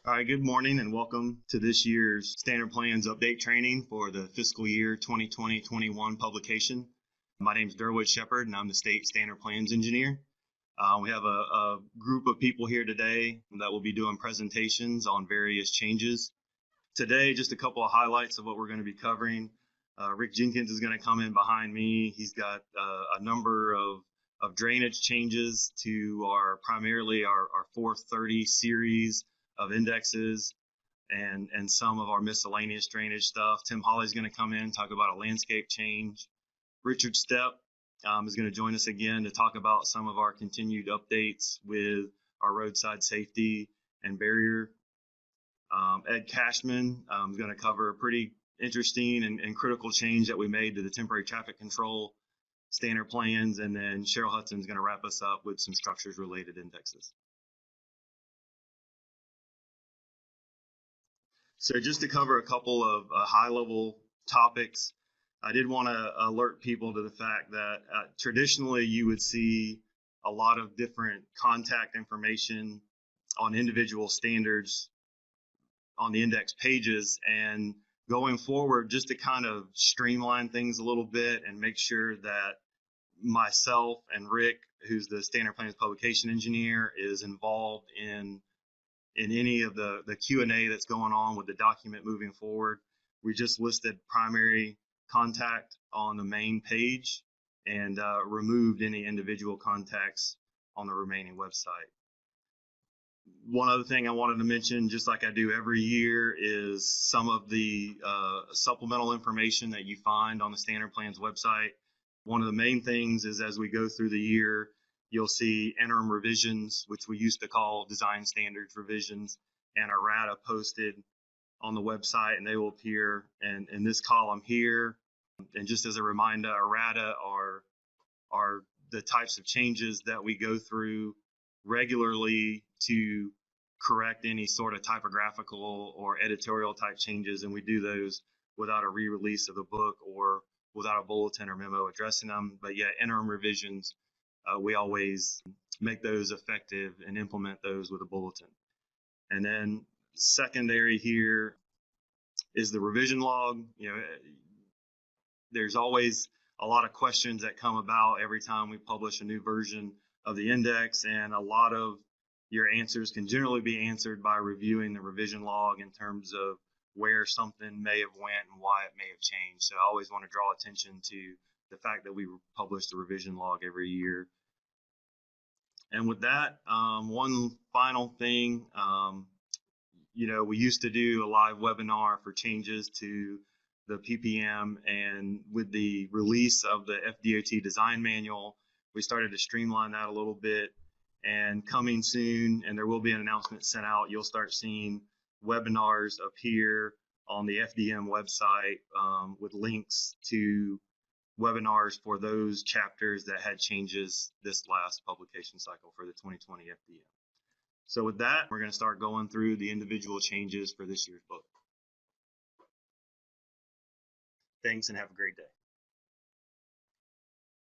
All right, good morning and welcome to this year's Standard Plans Update Training for the fiscal year 2020-21 publication. My name is Durwood Shepard and I'm the State Standard Plans Engineer. We have a group of people here today that will be doing presentations on various changes. Today, just a couple of highlights of what we're going to be covering. Rick Jenkins is going to come in behind me. He's got a number of drainage changes to primarily our 430 series of indexes and some of our miscellaneous drainage stuff. Tim Hawley's going to come in and talk about a landscape change. Richard Stepp is going to join us again to talk about some of our continued updates with our roadside safety and barrier. Ed Cashman is going to cover a pretty interesting and critical change that we made to the temporary traffic control standard plans, and then Cheryl Hudson is going to wrap us up with some structures related indexes. So just to cover a couple of high-level topics, I did want to alert people to the fact that traditionally you would see a lot of different contact information on individual standards on the index pages, and going forward, just to kind of streamline things a little bit and make sure that myself and Rick, who's the Standard Plans Publication Engineer, is involved in any of the Q&A that's going on with the document moving forward. We just listed primary contact on the main page and removed any individual contacts on the remaining website. One other thing I wanted to mention, just like I do every year, is some of the supplemental information that you find on the Standard Plans website. One of the main things is as we go through the year, you'll see interim revisions, which we used to call design standards revisions, and errata posted on the website, and they will appear in this column here. And just as a reminder, errata are the types of changes that we go through regularly to correct any sort of typographical or editorial type changes, and we do those without a re-release of the book or without a bulletin or memo addressing them. But yeah, interim revisions, we always make those effective and implement those with a bulletin. And then secondary here is the revision log. There's always a lot of questions that come about every time we publish a new version of the index, and a lot of your answers can generally be answered by reviewing the revision log in terms of where something may have went and why it may have changed. So I always want to draw attention to the fact that we publish the revision log every year. And with that, one final thing, we used to do a live webinar for changes to the PPM, and with the release of the FDOT design manual, we started to streamline that a little bit. And coming soon, and there will be an announcement sent out, you'll start seeing webinars appear on the FDM website with links to webinars for those chapters that had changes this last publication cycle for the 2020 FDM. So with that, we're going to start going through the individual changes for this year's book. Thanks and have a great day.